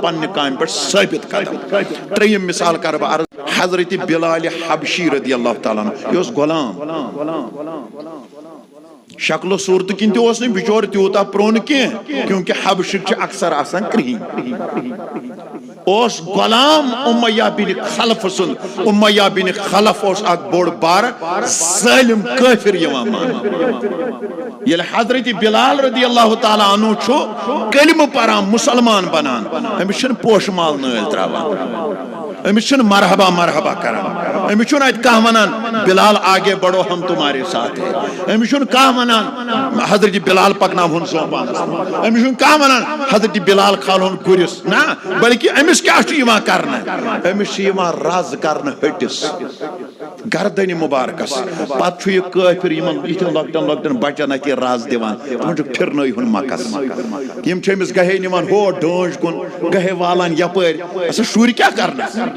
पन्ने काम पे साबित कदम। त्रेयम मिसाल कर बह अर्ज हजरत बिलाल हबशी रदी अल्लाह ताला अन्हु गुलाम शक्लो सूरत किन बिचोर त्यूता प्रोन कह क्योंकि हबशिक अक्सर आसान कृहीन गुलाम उमैया बिन खलफ सुन उमैया बिन खलफ बोड़ बार जालिम काफिर मान ये हजरत बिलाल रदी अल्लाह ताला अन्हु कलिम परान मुसलमान बनान अमिस पोश माल नल त्रावान अमिस मरहबा मरहबा करान अमिस कह वनान बिलाल आगे बढ़ो हम तुम्हारे साथ है अमिस कह वनान हजरत बिलाल पकनावन सोपान अमिस कह वनान हजरत बिलाल खालोन गुरिस ना बल्कि अमिस क्या करना अमिस रज कर हटिस गर्दन मुबारकस पे काफिर इतन लकटन लकटन बचन अत रज दिवान तमन फिरन हुन मकस अमिस गहे निवान हो डोज कुन गहे वालान यपर शुर क्या करना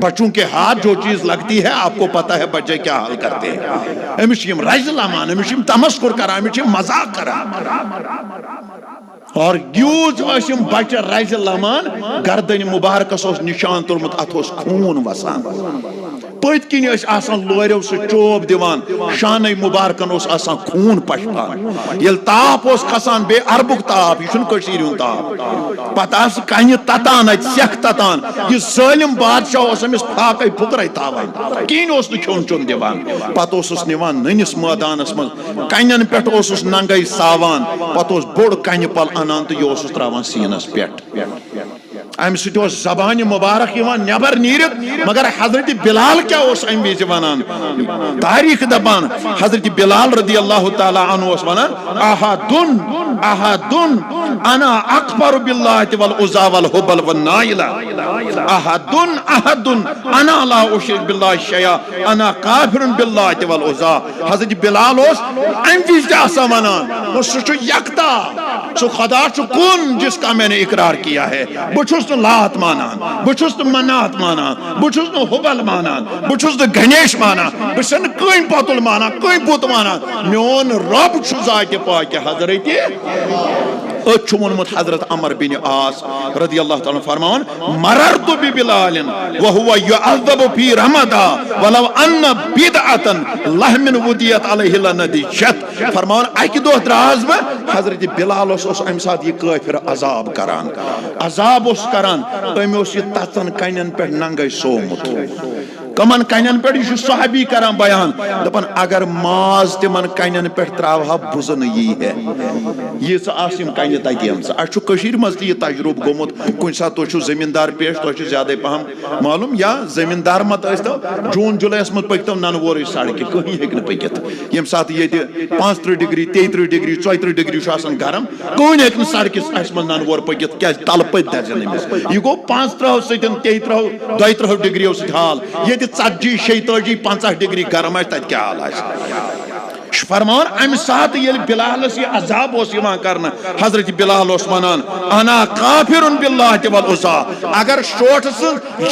बच्चों के हाथ जो चीज लगती है आपको पता है बच्चे क्या हाल करते हैं अमिस रज लमान अमिस तमस्कुर करा अमिस मजाक करा और यूज बच्चे रज लमान गर्दन मुबारकस निशान तुलमुत अत खून वसान पत किन लोरो सह चोब दिवान शान मुबारकन खून पशपान ये ताप खसान बे अरबुक ताप यह ताप पता कह ततान सेख ततान यह जालिम बादशाह अमिस फाक फुकर तावान कहीं खोन चोन दिवान पत निवान ननिस मैदानस मज कन पे नंगे सावान पत बोड़ कन पल अनान तो यह त्रावान सीनस पे अमि जबान मुबारक नबर नीरित मगर हजरत बिलाल क्या अमि विज वनान तारीख दपान हजरत बिलाल रदी अल्लाह ताला अन्हु वनान अहदुन अहदुन अना अकबर बिल्लाहि वल उज़ा वल हुबल वन नाइला अहदुन अहदुन अना ला उशरिक बिल्लाहि शैया अना काफिरुन बिल्लाहि वल उज़ा हजरत बिलाल अमि विज वनान सह यकता सो खुदा कौन जिसका मैंने इकरार किया है बुछुस तो लात मानान बुछुस तो मनात मानान बुछुस तो हुबल मानान बुछुस तो गणेश मानान बुछन कोई पोतुल मानान कोई पुत मानान मोन रब छु जाति पाक हजरत हजरत अमर बिन आस रदी अल्लाह ताला फरमान मररतु बि बिलालिन व हुवा युअज़्ज़बु फी रमदा वलव अन्न बिदअतन लहमिन वुदियत अलैहि लनदिशत फरमान अकि दो द्राज में हजरत बिलाल अमि साथ यह काफिर अजाब करान तम तचन कन पे नंगे सोमुत कमन कन पे सहाबी करान बयान दपान अगर माज तिमन कन पे त्रहा बुजन यी है यह कन तम मज यह तजुर्ब गोमुत कुछ सात तुम जमींदार पेश तुम ज्यादा पहम मालूम या जमींदार मत जून जुलाईस मत पकतो ननवोर सड़क कहीं हे पकित ये सात ये 35 डिग्री 33 डिग्री 34 डिग्री गरम कहीं हे सड़क मज ननवोर पकित क्या तल पत दर्जन यह गो 5 त्रो 32 डिग्री हाल ये 40 46 50 डिग्री गरम तत क्या हाल फरमान अमि सात ये बिलाल अजाब करना हजरत बिलाल वनान अना काफिरुन बिल्लाहि वल उज़ा अगर शोट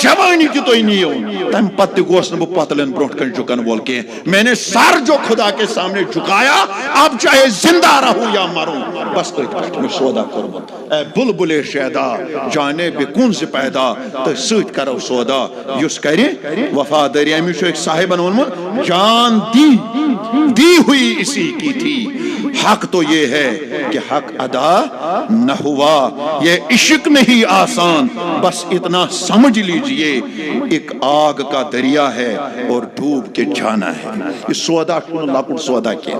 जवानी तुम नीव तम पत गोस न पतलन ब्रोट कन झुकन वोल के मैंने सर जो खुदा के सामने झुकाया अब चाहे जिंदा रहूं या मरूं बस मैं सौदा कर्मुत ए बुलबुले शैदा जाने बेकुन से पैदा तो सूत करो सौदा युस करे वफादारी अमि एक साहिबन वोनमुत जान दी हुई इसी की थी हक तो ये है कि हक अदा न हुआ ये इश्क नहीं आसान बस इतना समझ लीजिए एक आग का दरिया है और डूब के जाना है ये सौदा लकुट सौदा किया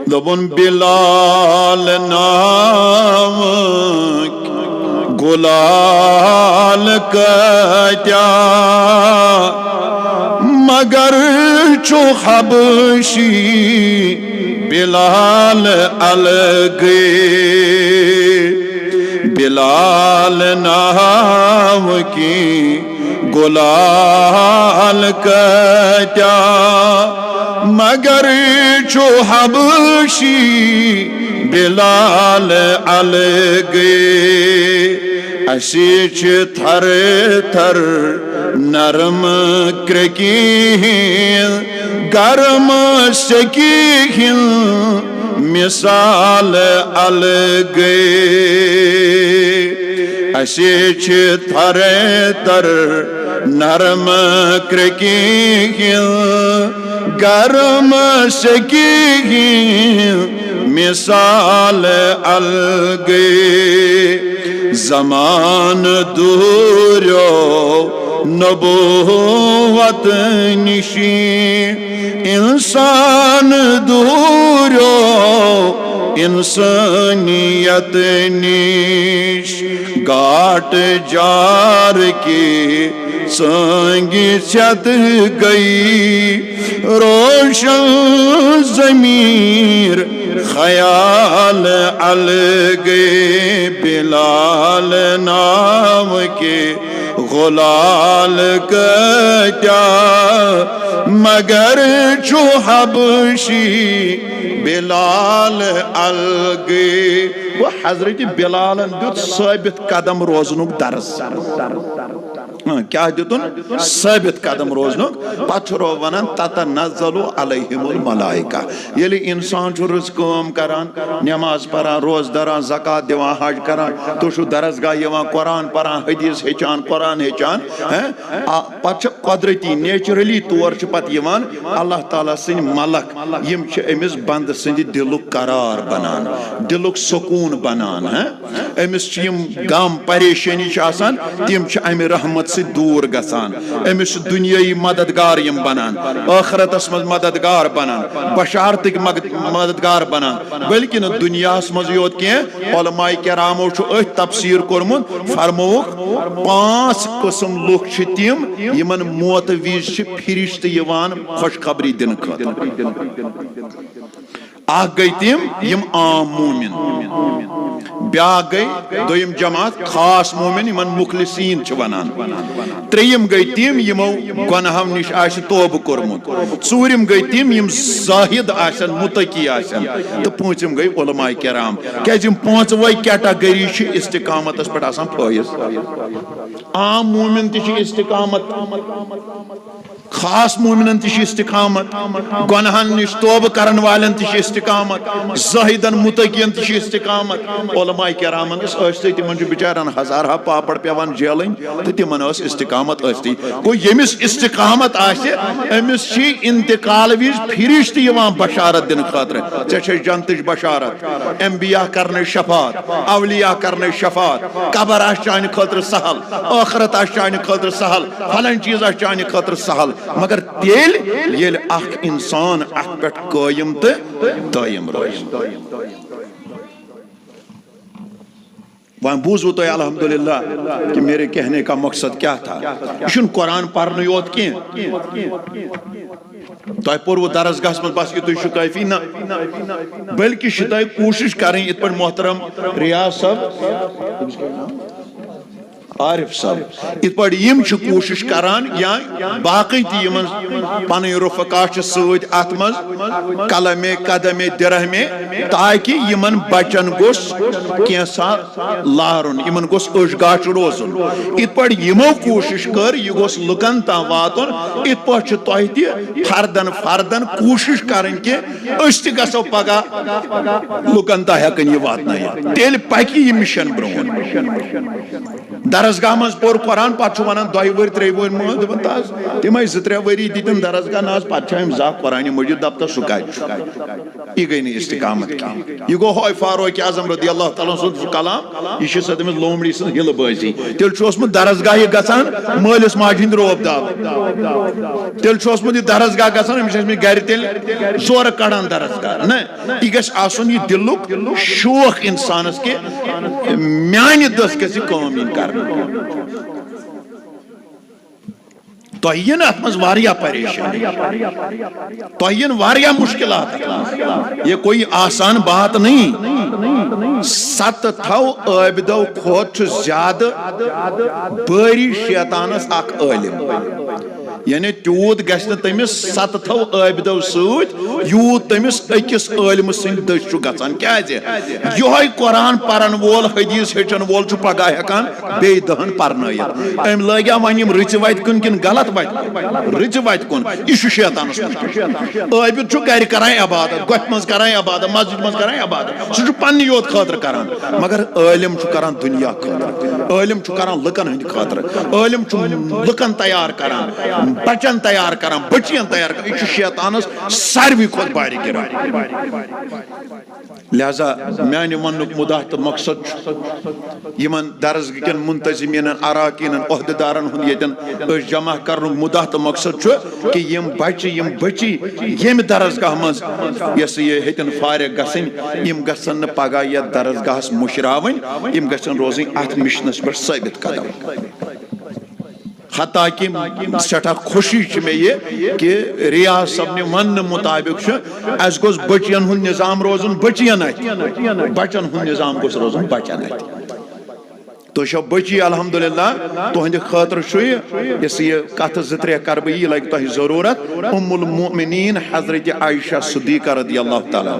दबन बिलाल नाम गुलाल कत्या मगर चो हबशी बिलाल अलगे बिलाल नाम की गुलाल कत्या मगर चो हबशी बिलाल अलगे अशीच थर थर नरम क्रकी गरम सकी मिसाल अलग असे थरे तर नरम क्रकी गरम सकी मिसाल अलग जमान दूरो नबूवत निशी इंसान दूरो इंसानियत निश गाट जार की संगी छत गई रोशन जमीर ख्याल अलग बिलाल नाम के गुलाल क्या मगर जो हबशी बिलाल अलग वो हजरत बिलाल दुत साबित कदम रोजनुक दर्स क्या दितुन साबित कदम रोजनुक पथरो वनान ततनज़्ज़लु अलैहिमुल मलाइका येली इंसान छु रुज काम करान नमाज परान रोज दरान ज़कात दिवान हज करान तो छु दरसगाह यवान कुरान परान हदीस हेचान कुरान हेचान पछ कुदरती नेचुरली तौर छु पत यवान अल्लाह ताला सिन मलक यम छ एमिस बंद सिंद दिलुक करार बनान दिलुक सुकून बनान एमिस छ यम गम परेशानी छ आसान तिम छ अमि रहमत से दूर गसान अमिस दुनियाई मददगार यम बनान आखिरतस मज मददगार बनान बशारतिक मददगार बनान बल्कि न दुनियास मज योत के उलमाए किरामो छु अथ तफसीर कोरमुत फरमोक 5 किस्म लुक छ तिम यमन मौत विज छ फिरिश्त यवान खुशखबरी दिन खतर आग गई तिम यम आम मोमिन ब्या गई दोयम जमात खास मोमिन यमन मुखलिसीन छ वनान त्रेयम गई तिम यमो गुनाहम निश आश तौबह कोरमुत चूरिम गई तिम यम जाहिद आसन मुतकी आसन तो पूंचम गई उलमाए किराम क्या यम पांचवे कैटेगरी छ इस्तिकामतस पर आसान फैज आम मोमिन ति छ इस्तिकामत खास मोमिनन ति छ इस्तिकामत गुनाहन निश तौबह करन वालन ति छ इस्तिकामत जाहिदन मुतकियन ति छ इस्तिकामत उलमाए किरामन अस्ति तिमन बिचारन हजार हा पापड़ पेवन जेलन तो तिमन इस्तिकामत अस्ति को यमिस इस्तिकामत आसे अमिस छी इंतकाल विज फिरिश्त यवान बशारत दिन खातिर चे छ जन्नतच बशारत अंबिया करने शफात अवलिया करने शफात कबर आस चान खातिर सहल आखिरत आस चान खातिर सहल फलन चीज आस चान खातिर सहल मगर तेल येल अख इंसान अख पेट कायम तो दायम रोज वहां बूझो तो अल्हम्दुलिल्लाह कि मेरे कहने का मकसद क्या था यह कुरान पढ़ने योत कह तह पोरव दरसगाह मज बस यु शुकाफी ना बल्कि तह कोशिश करें इत पे मोहतरम रियाज साहब आरिफ साहब इत पे यम कोशिश करान या बाकी तमन पन रुफका सत अत मज कलमे कदमे दिरहमे ताकि यमन बचन गोस कैसा लारुन यमन गोस अशगाश रोजन इत पे यमो कोशिश कर यह गोस लुकन ता वातुन इत पे तह तह फर्दन फर्दन कोशिश करें कि गो पगह लुकन ता हेकन यह वातन तेल पकि यह मिशन ब्रोन दरसगाह मज पोर कुरान पे वन 2 वर 3 वर तम 2-3 वरी दितम दरसगाह ना पे जा कुरान मजिद दफ्तर सह कत यह गई नहीं इस्तिकामत यह गो हॉय फारूक आजम रदी अल्लाह तआला सुन कलाम यह तमिस लोमड़ी सं हिलबाजी तेल दरसगाह गसान मालिस माज हिंद रोब दाव तेल दरसगाह गसान गर तेल जोर कड़ान दरसगाह न यह गि दिलुक शौक इंसानस के म्यान दस गि काम कर तोहन अत मज परेशानी तोहन वारिया मुश्किलात ये कोई आसान बात नहीं 7 आबिदों खोत ज्यादा बारी शैतानस अख आलिम यानी तूत गश्न तमिस 7 आबिदो सूत यूत तमिस अकिस आलिम सिंह दश गसान क्या योय कुरान परन वोल हदीस हेचन वोल पगह हेकान बे दहन परनयित अम लग्या वन यम रिच वत कुन किन गलत वत रिच वत कुन यह शैतानस आबिद गर करान इबादत गथ मज करान इबादत मस्जिद मज करान इबादत सह पन्ने योत खतर करान मगर आलिम करान दुनिया खतर आलिम करान लुकन हंद खतर आलिम लुकन तैयार करान बचन तैयार करान बचियन तैयार करान यह शैतानस सारवी खुद बारी गिरान लिहाजा मान वन मुदा तो मकसद यमन दरसगाह कन मुंतजिमीन अराकीन अहदेदारन हुन जमा कर मुदा तो मकसद कि यम बची यम दरसगाह मज ये हेतन फारिग गसन यम गसन पगह यथ दरसगाहस मुशरावन यम गसन रोजन अथ मिशनस पे साबित कदम हता कि सठा खुशी में ये कि रियाज सब ने वन मुताबिक अस गोस बचियन हुन निजाम रोजन बचियन बचन हुन निजाम गोस रोजन बचन तो शो बची अल्हम्दुलिल्लाह तुहंद खतर ये कथ 2-3 कर बह यह लगे तुह जरूरत उम्मुल मोमिनीन हजरत आयशा सिद्दीक़ा रदियल्लाहु ताला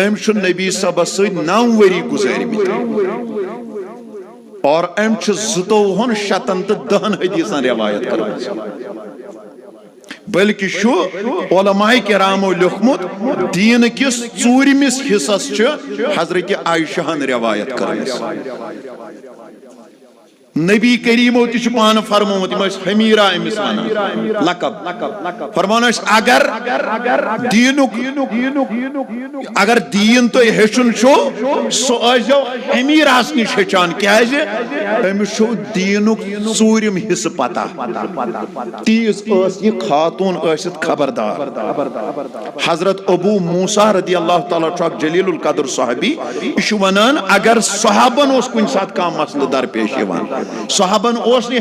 अम नबी सबस 9 वरी गुजरमित और अम 2 शतन तो 10 हदीसन रिवायत कर बल्कि उलमाए किरामो लिखमुत दीन किस 4मिस हिस्सस हजरत आयशा रिवायत कर नबी करीमो ति पान फरमोत हमीरा अमिस वन लकब फरमान अगर दीन तो हेचुन सो हमीरास निश हेचान क्या अमिस दीन 4 हिस्स पता तीस यह खातून खबरदार हजरत अबू मूसा रदियल्लाहु ताला जलीलुल कदर सहाबी यह वनान अगर सहाबन कुन सात का मसला दरपेश यवान सहाबन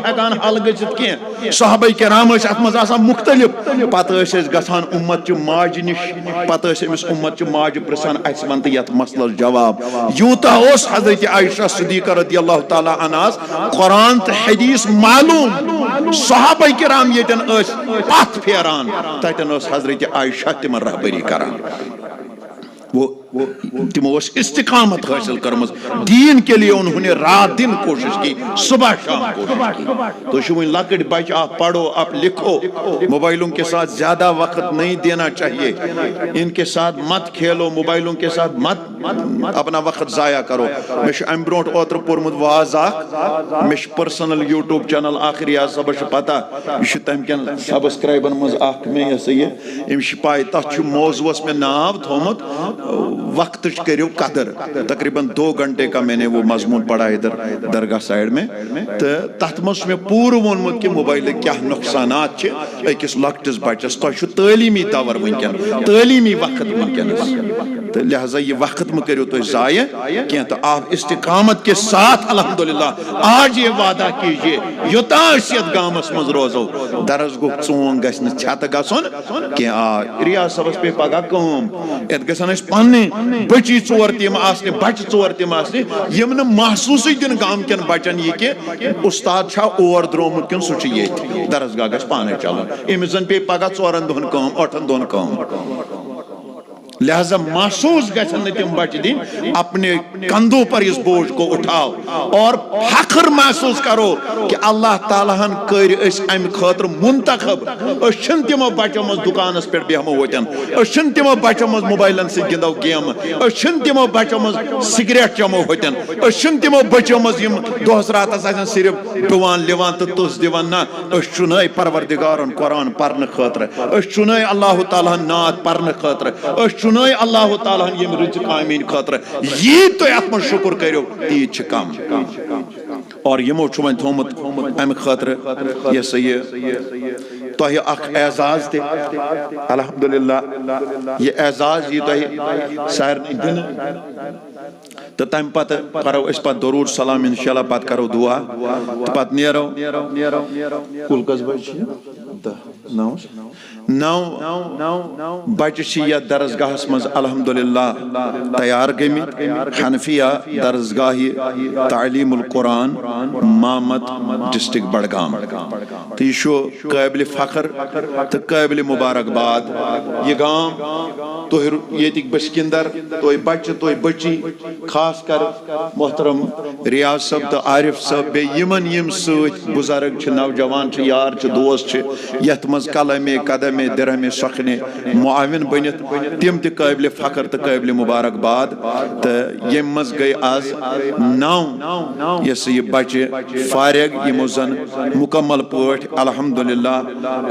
हेकान हल गजित कह सहाबा किराम अत मुख्तलिफ पत गसान उम्मत माज निश पत अमिस उम्मत माज पृसान अस वन ये मसलस जवाब यूता हजरत आयशा सिद्दीक़ा रदियल्लाहु ताला अन्हास कुरान तो हदीस मालूम सहाबा किराम यतन पथ फेरान ततन हजरत आयशा तिमन रहबरी करान वो तिमो इस्तिकामत हासिल करमज दीन के लिए उन्होंने रात दिन कोशिश की सुबह शाम कोशिश की तो शुभ लकड़ बच आप पढ़ो आप लिखो मोबाइलों के साथ ज्यादा वक्त नहीं देना चाहिए इनके साथ मत खेलो मोबाइलों के साथ मत अपना वक्त जाया करो मे अम ब्रो ओतर पोर्मुत वाज मे पर्सनल यूट्यूब चैनल रियाज सब पता यह तम कन सब्सक्राइबन मज मे ये पाई तथ मौजूस में नाव थोमुत वक्त करो कदर तकरीबन 2 घंटे का मैंने वो मजमून पढ़ा इधर दरगाह साइड में तो तथ मज में पूर वोनमुत कि मोबाइल क्या नुकसान अकिस लकटिस बचस तुह तालीमी दवर वनकन तालीमी वक्त वनकन तो लिहाजा ये वक्त में करो तुम जाय क्या तो आप इस्तिकामत के साथ अल्हम्दुलिल्लाह आज ये वादा कीजिए योता गामस मज रोजो दरस गो चोंग गन छत गसन क्या रियाज सबस पे पगह कम ये गसन पन्ने बची 4 तिम आसने बच 4 तिम आसने यम न महसूस दिन गाम कन बचन ये कि उस्ताद छा और द्रोमुत किन सु ये दरसगाह गस पाने चलन अमिस पे पगह 4 दोहन कम 8 दोहन कम लिहाजा महसूस गन तुम बच दिन अपने कंधों पर इस बोझ को उठाओ और फख्र महसूस करो कि अल्लाह ताला हन कर अम खतर मुंतखब तिमो बचो मज दुकानस पे बेहमो वतन तिमो बचो मज मोबाइलन से गिंदो गेम तिमो बचो मज सिगरेट चमो वतन तिमो बचो मज दोहस रातस सिर्फ दुवान लिवान तो तुस दिवान ना चुन परवरदिगारन कुरान पर्न खतर चुन अल्लाह ताला नात पर्न खतर अल्लाह ताला यम रिज़्क़ आमीन खतर ये तो अत मन शुक्र करो तीज कम और यमो वन थोमुत अम खतर ये तो एजाज ते अल्हम्दुलिल्लाह ये एजाज ये तो सारे दिन तो तम पत करो पे दरूद सलाम इंशाल्लाह पत करो दुआ तो पत नेरो कुल कस बज 9 बच्चे यथ दरसगाहस मज अल्हम्दुलिल्लाह तैयार गमित हनफिया दरसगाह तालीमुल कुरान मामत डिस्ट्रिक्ट बडगाम तो यह काबिल फख्र तो काबिल मुबारकबाद यह गाम तुह ये बशकिंदर तुह बच्चे तुह बच्ची खास कर मोहतरम रियाज सब तो आरिफ सब बे यमन यम सत बुजुर्ग नौजवान यार दोस्त यथ मज कलमे कदमे दिरहमे सखने मुआविन बनित तिम त काबिल फख्र तो काबिल मुबारकबाद तो यम मज गई आज 9 यह बच्चे फारिग यमो जन मुकम्मल पठ अल्हम्दुलिल्लाह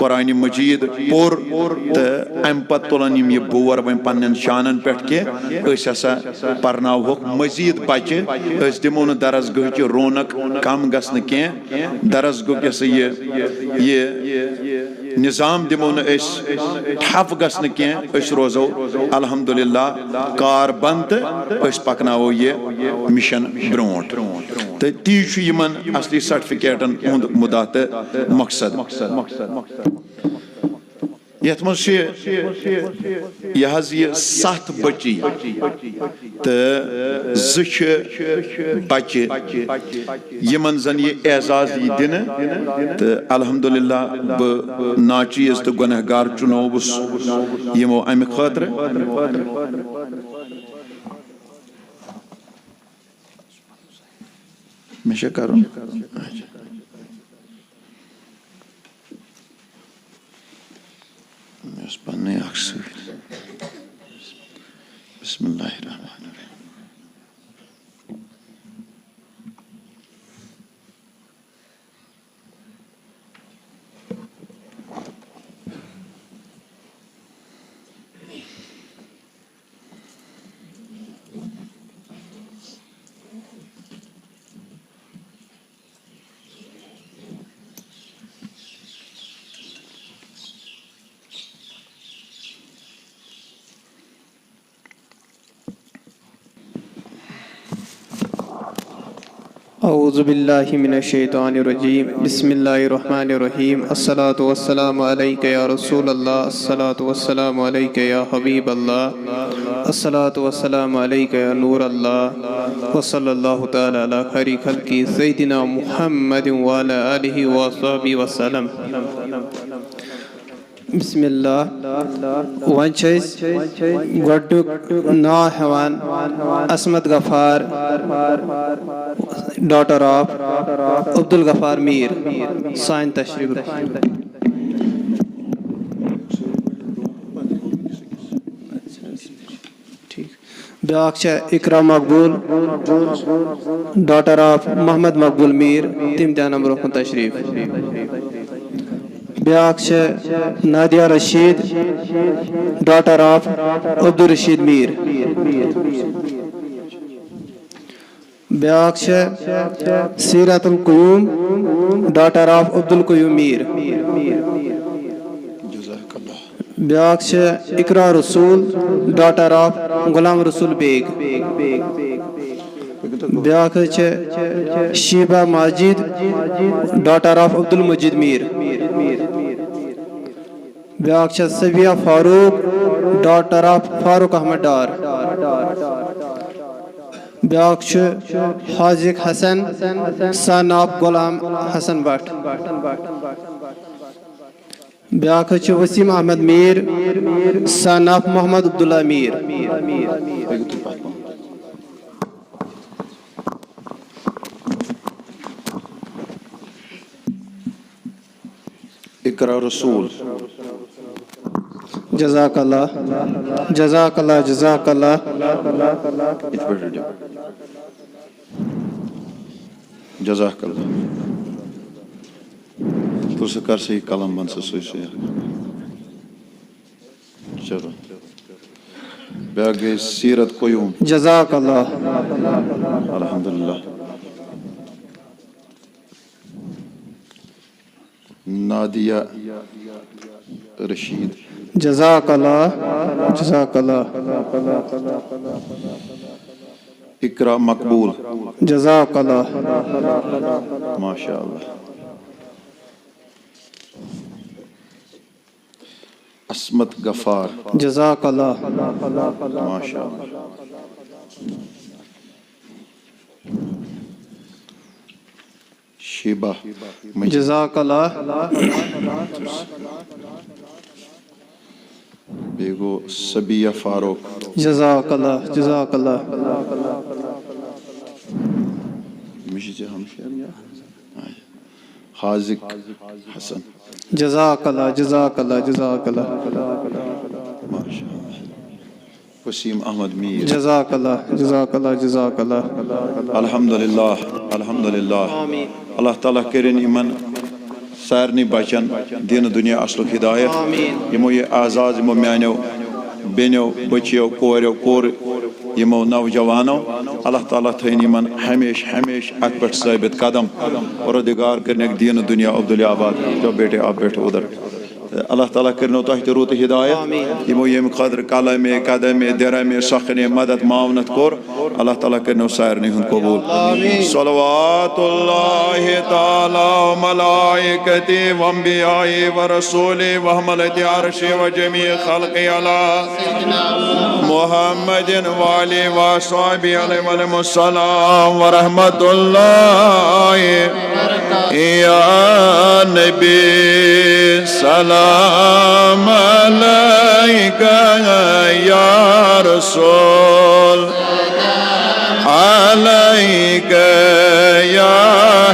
कुरान मजीद पोर तो अम पत तुलन यह बोर वन पन्न शानन पे हसा पर्नावक मजीद बच्चे दिमो न दरसगह की रौनक कम गसन कह दरसगह ये निज़ाम दिमो न ठप गसन कह रोजो अल्हम्दुलिल्लाह कार बंद पकनावो ये मिशन ब्रोट तो ती असली सर्टिफिकेटन हुंद मुदा तो मकसद यथ मज यह 7 बच्ची तो 2 बच्चे यमन जन यह एजाज यी दिन तो अल्हम्दुलिल्लाह बह नाचीज तो गुनहगार चुनोवस यमो अमि खतर मे करुन पन्ने बिस्मिल्लाहिर्रहमानिर्रहीम औज़ु बिल्लाहि मिनश्शैतानिर्रजीम बिस्मिल्लाहिर्रहमानिर्रहीम अस्सलातु वस्सलामु अलैका या रसूलल्लाह अस्सलातु वस्सलामु अलैका या हबीबल्लाह अस्सलातु वस्सलामु अलैका या नूरल्लाह व सल्लल्लाहु तआला अला खैरि खल्क़ि सय्यिदिना मुहम्मदिन व अला आलिहि व अस्हाबिहि वसल्लम बिस्मिल्लाह वन गोडुक नाव हेवान असमत गफार डॉटर ऑफ अब्दुल गफार मीर साइन तशरीफ ब्याक इकरा मकबूल डॉटर ऑफ मोहम्मद मकबूल मीर तिम दानम रोकन तशरीफ ब्याक नादिया रशीद डॉटर ऑफ अब्दुल रशीद मीर ब्याक सीरतुल क़ुयूम डॉटर ऑफ अब्दुल क़ुयूम मीर ब्याक इकरा रसूल डॉटर ऑफ गुलाम रसूल बेग ब्याक शीबा माजिद डॉटर ऑफ अब्दुल मजीद मीर ब्याक सबिया फारूक डॉटर ऑफ फारूक अहमद डार ब्याक हाजिक हसन सन ऑफ गुलाम हसन भट्ट ब्याक वसीम अहमद मीर सन ऑफ मोहम्मद अब्दुल्ला मीर इकरा रसूल जज़ाकल्लाह जज़ाकल्लाह जज़ाकल्लाह जज़ाकल्लाह तो से कर सही कलम बन से चलो बैग सीरत क़ुयूम जज़ाकल्लाह अल्हम्दुलिल्लाह नादिया रशीद जज़ाकल्लाह जज़ाकल्लाह इकरा मकबूल जज़ाकल्लाह माशाअल्लाह असमत गफार जज़ाकल्लाह। माशाअल्लाह। शिबा जज़ाकल्लाह। बेगो सबिया फारूक जज़ाकल्लाह जज़ाकल्लाह। हाजिक हसन जज़ाकल्लाह जज़ाकल्लाह जज़ाकल्लाह। माशाअल्लाह। वसीम अहमद मीर जज़ाकल्लाह जज़ाकल्लाह जज़ाकल्लाह। अल्हम्दुलिल्लाह अल्हम्दुलिल्लाह। अल्लाह ताला करें इमन सारनी बचन दीन दुनिया असलुक हिदायत यमो ये आज़ाद यमो म्यानो बेनो बचियो कोरो कोर यमो नौजवानो अल्लाह ताला थैन इमन हमेश हमेश अत पे साबित कदम और दिगार करने दीन दुनिया अब्दुल आबाद। जो बेटे आप बैठो उधर। अल्लाह ताला करनो तह रूत हिदायत यमो यम खदर कलमे कदमे दरमे सखने मदद मावनत कोर अल्लाह ताला करनो सारनी हुन कबूल। सलवातुल्लाहि ताला व मलाइकति व अंबियाए व रसूले व हमलति अर्शे व जमी खल्क़ि अला मुहम्मदिन व आलिहि व अस्हाबि अलैहिमुस्सलाम व रहमतुल्लाहि या नबी सलाम अलैका या रसूल अलैका या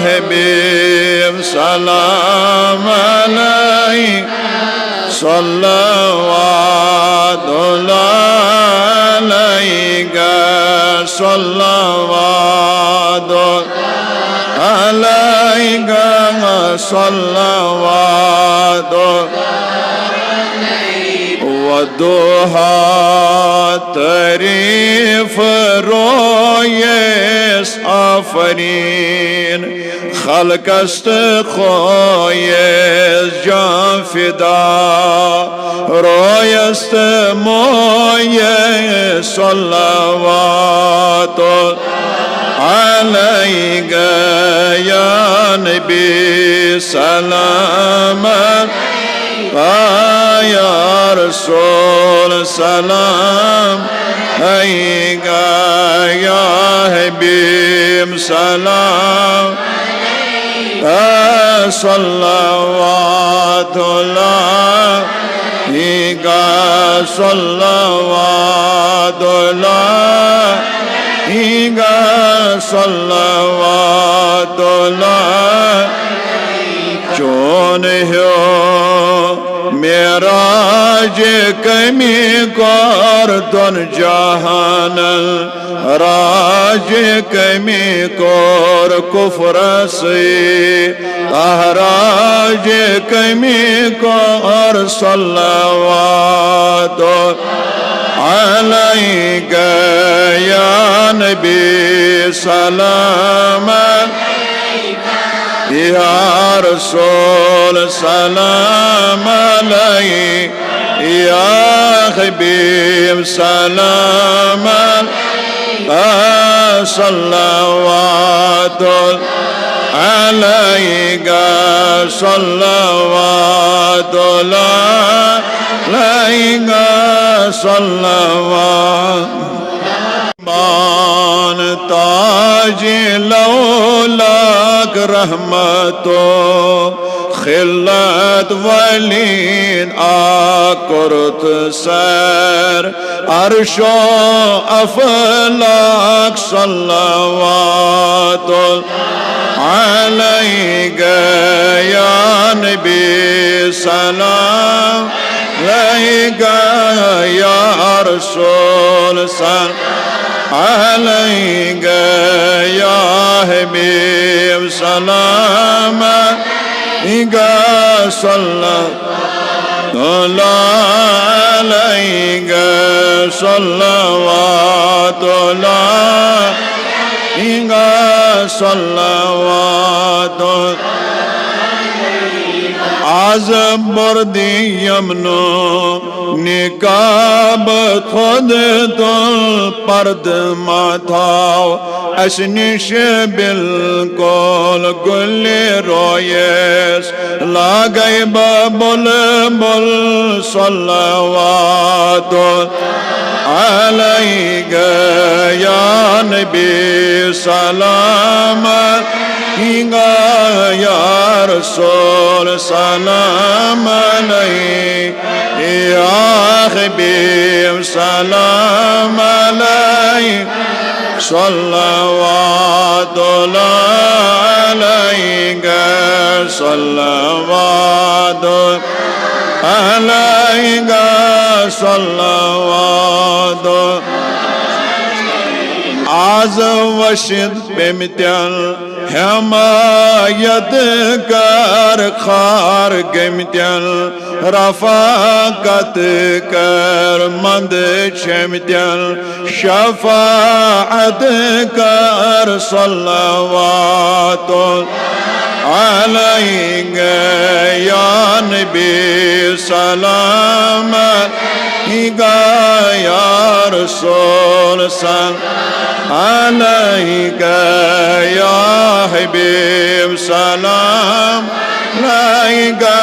हबीब सलाम अलैका सल्लल्लाहु अलैका सल्लल्लाहु अलैका सल्लल्लाहु वदुहा तारीफ रोयस आफरीन खल्कस्त खोयस जान फिदा रोयस्त मोयस सल्लल्लाहु अलैका या नबी सलाम या रसूल सलाम अलैका या हबीब सलाम सल्लल्लाहु अलैका सल्लल्लाहु अलैका सल्लल्लाहु अलैका चोन हो मेराज कमी कर दोन जहान राज कमी कर कुफर से राज कमी कर सल्लल्लाहु अलैका या नबी सलाम या रसूल सलाम अलैका या हबीब सलाम सल्लल्लाहु अलैका सल्लल्लाहु अलैका सल्लल्लाहु मान ताज लौलाक रहमतो खिल्लत वलीन आकुरत सर अर्शो अफलाक सल्लल्लाहु अलैका या नबी सलाम अलैका या रसूल सलाम अलैका या हबीब सलाम अलैका सल्लल्लाहु अलैका सल्लल्लाहु अलैका सल्लल्लाहु आज बर्दी यमनो निकाब खुद तो पर्द माथाओ अशनिश बिल्कुल गुल्ले रोयस लागै बुल बुल सल्लवातो अलैका या नबी सलाम या रसूल सलाम अलैका या हबीब सलाम अलैका सल्लल्लाहु अलैका सल्लल्लाहु अलैका सल्लल्लाहु आज वशिद पेमत्यल हमायत कर खार गमत्यल रफाकत कर मंद छमत्यल शफाअत कर सल्लल्लाहु अलैका या नबी सलाम या रसूल सलाम अलैका या हबीब सलाम अलैका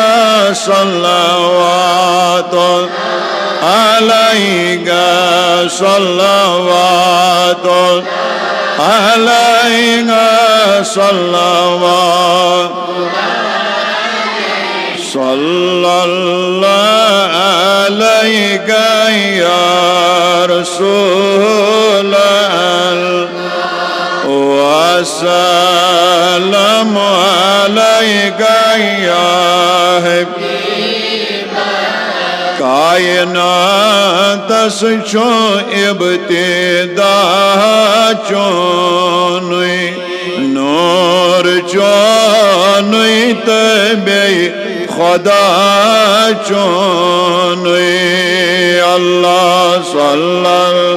सल्लल्लाहु अलैका सल्लल्लाहु अलैका सल्लल्लाहु सल्लल्लाहु अलैका या रसूल वसल्लम अलैका या हबीब कायनात छो इब्तिदा चोनुई नूर चोनुई तबे खुदा चोनुई अल्लाह सल्लल्लाहु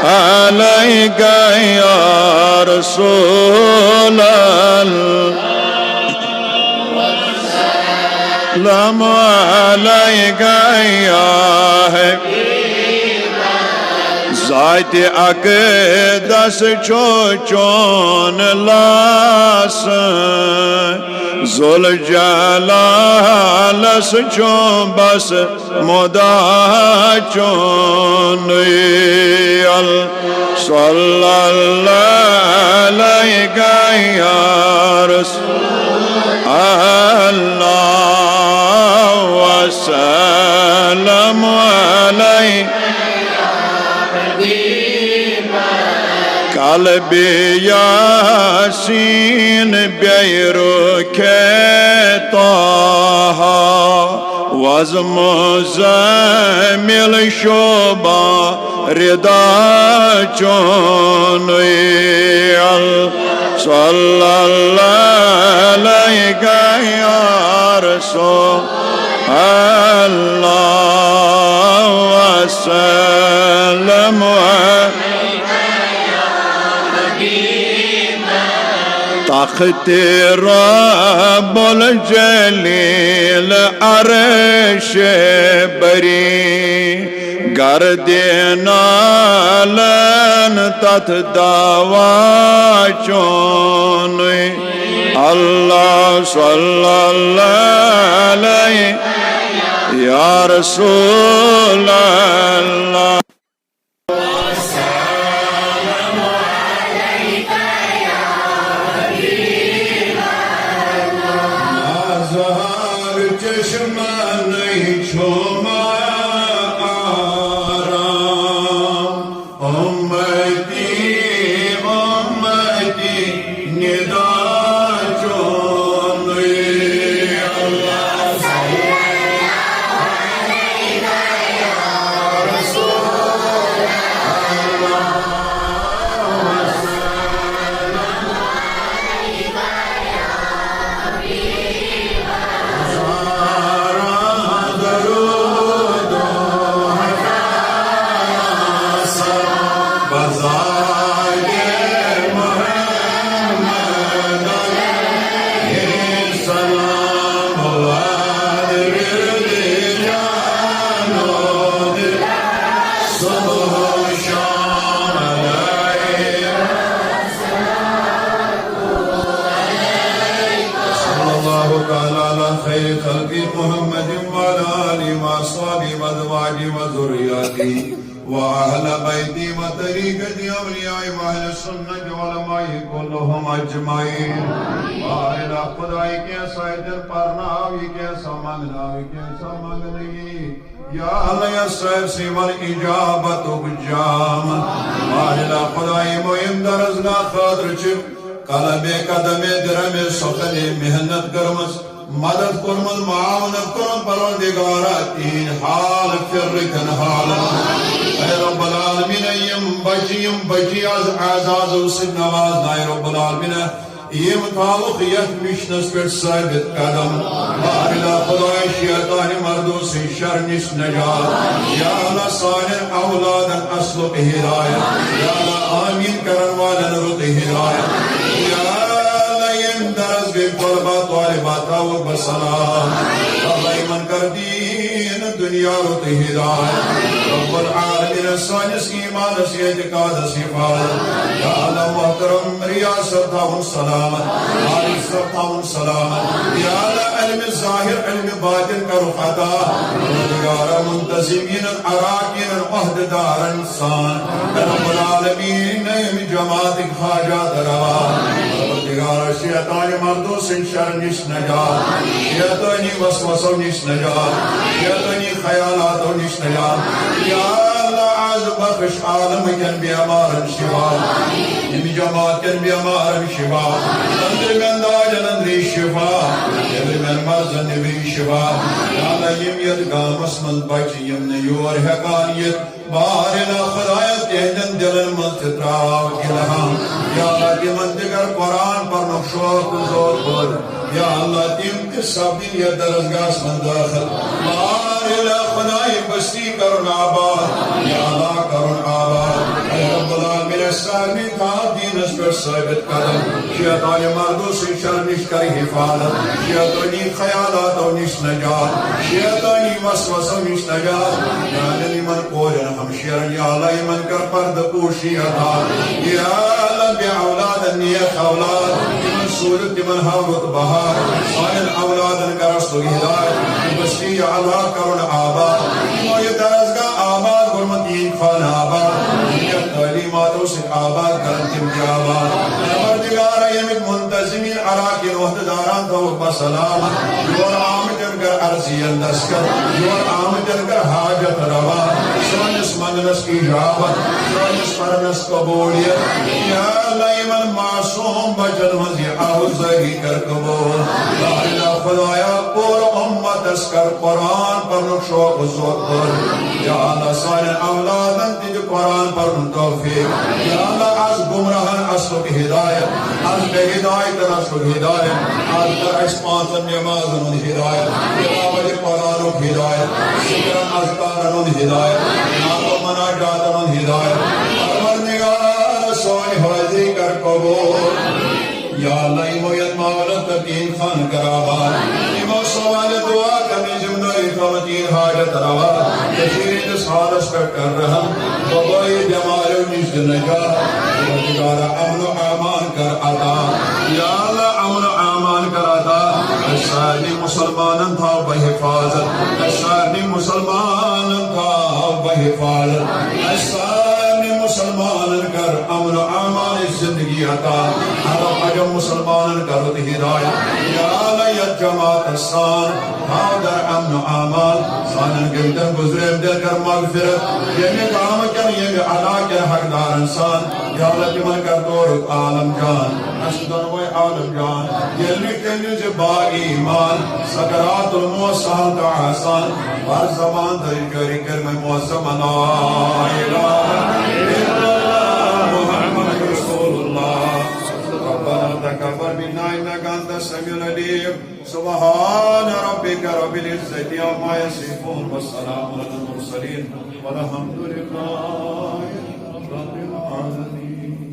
अलैका या रसूल सल्लम अलैका या हबीब ज़ात अक़दस छो चोन लास ज़ुल जलालस छो बस मुदा चोन सल्लल्लाहु अलैका या रसूल अल्लाह वसल्लम अलैका कल्बे यासीन बेरो खेताहा वज़्म ज़मील शोबा रिदा चोनुई सल्लल्लाहु अलैका या रसूल अल्लाह वसल्लम तख्त रब्बुल जलील अर्श बरी गर्दे नालन तथ दावा चोनुई अल्लाह सल्लल्लाहु अलैहि या रसूल अल्लाह चश्मा नहीं छोमा आराम उम्मती उम्मती निदा चोनुई अल्लाह सल्लल्लाहु अलैका या रसूल अल्लाह वसल्लम अलैका या हबीब सलाम خير خلق محمد وعلى آله وأصحابه وأزواجه وذرياته وأهل بيته وطريقة أوليائه وأهل السنة وعلمائه كلهم أجمعين. وإلى خدائی کے سائدر پرناوی کے سامناوی کے سامنگی یا اللہ یا سائر سیوال اجابت بجام. وإلى خدائی مهم درزگاہ خاطر چھ قلب قدم درم سخن محنت کرمس مدد کرمز معاونت کرم پروردگارا تین حال فرکن حال. اے رب العالمین یم بچی از اعزاز و سب نواز نائے رب العالمین یم تعلق یت مشنس پر ثابت قدم. وإلى خدای شیطان مردوں سے شر نش نجات. یا اللہ صالح اولادن اسلق ہدایت. یا اللہ آمین کرن والن رد ہدایت. یا درز گئی قربات طالبات و بسلام. اللہ ایمان کر دین دنیا رو ہدایت. رب العالمین سانس ایمان سی اعتقاد سی حفاظت. یا اللہ محترم ریاست تاون سلامت عارف تاون سلامت. یا اللہ علم ظاہر علم باطن کا رخطا روزگار منتظمین عراقین عہددار انسان. رب العالمین نیم جماعت حاجات روا. روزگار شیطان مردوں سے شر نش نجات. شیطانی وسوسوں نش نجات. شیطانی خیالاتوں نش نجات. یا اللہ عز بخش عالم کن بیمارن شفا. نمی جماعت کن بیمارن شفا. اندر من داجن اندری شفا. اندر من مرزن نبی شفا. یا اللہ یم ید گامس من بچ یم نیور حقانیت بارنا خدایت تہدن دلن من تتراو الہام. یا اللہ تیمن دگر قرآن پر نقشوق زور پر. یا اللہ تیم کے سبین یا درزگاس من داخل بارنا خدای بستی کرن آباد. یا اللہ کرن آباد. اے رب العالمین اسلامی تا دین اس پر ثابت قدم. شیطان مردوں سے شر نش کر حفاظت. شیطانی خیالات و نش نجات. شیطانی وسوسہ نش نجات. یا نبی من قولن ہمشیرن. یا اللہ من کر پرد پوشی عطا. یا اللہ بی اولاد نیک اولاد من صورت من حاوت بہار. سائل اولادن کا رسل ہدایت بستی اللہ کرن آباد. یہ درزگاہ آباد گرمتین خان آباد. یہ تعلیماتوں سے آباد کرن تم کی آباد. پروردگار یمک منتظمین عراقین وحدداران تو بسلام. یور آمدن کر عرضی اندسکر. یور آمدن کر حاجت روا. سونس منگلس کی جابت. سونس پرنس قبولیت. یا اللہ من معصوم بچن وزی آوزگی کر قبول. لا الہ خدایا پور امت اسکر قرآن پر نقشوق زور پر. یا اللہ سائن اولادن تیج قرآن پر توفیق. یا اللہ از گمراہن اسلق ہدایت. از بے ہدایت اسلق ہدایت. از در اسپانسن نمازن ہدایت. تلاوت قرآن ہدایت. شکرن اذکارن ہدایت. نعت و مناجاتن ہدایت. پروردگار سوئی حاضری کر قبول. یا اللہ ایمویت مولد تبین خان کرابان. ایمو سوال دعا کرنے جمنوی فمتین حاجت روا. تشیرین اس حالس پر کر رہا. بابائی جمال و نشد نجات. پروردگار امن و امان کر عطا. یا اللہ امن و امان کر عطا. اشاری مسلمانن تھا بحفاظت. اشاری مسلمانن تھا بحفاظت. اشاری مسلمانن کر امن و امان زندگی عطا. عرب عجم مسلمانن کر ہدایت. یا اللہ یا جماعت السان حاضر امن و امان. سانن گلدن گزرے دل کر مغفرت. یمی کام کر یمی علا کر حقدار انسان. یا اللہ تمن کر دور عالم جان. اشدن و عالم جان. یلمی کنیز با ایمان. سکرات الموسان تا آسان. بار زمان در جاری کر میں موسم لا الہ الا اللہ محمد رسول اللہ. ربنا تقبل منا انك انت السميع العليم. سبحان ربك رب العزة عما يصفون والسلام على المرسلين والحمد لله.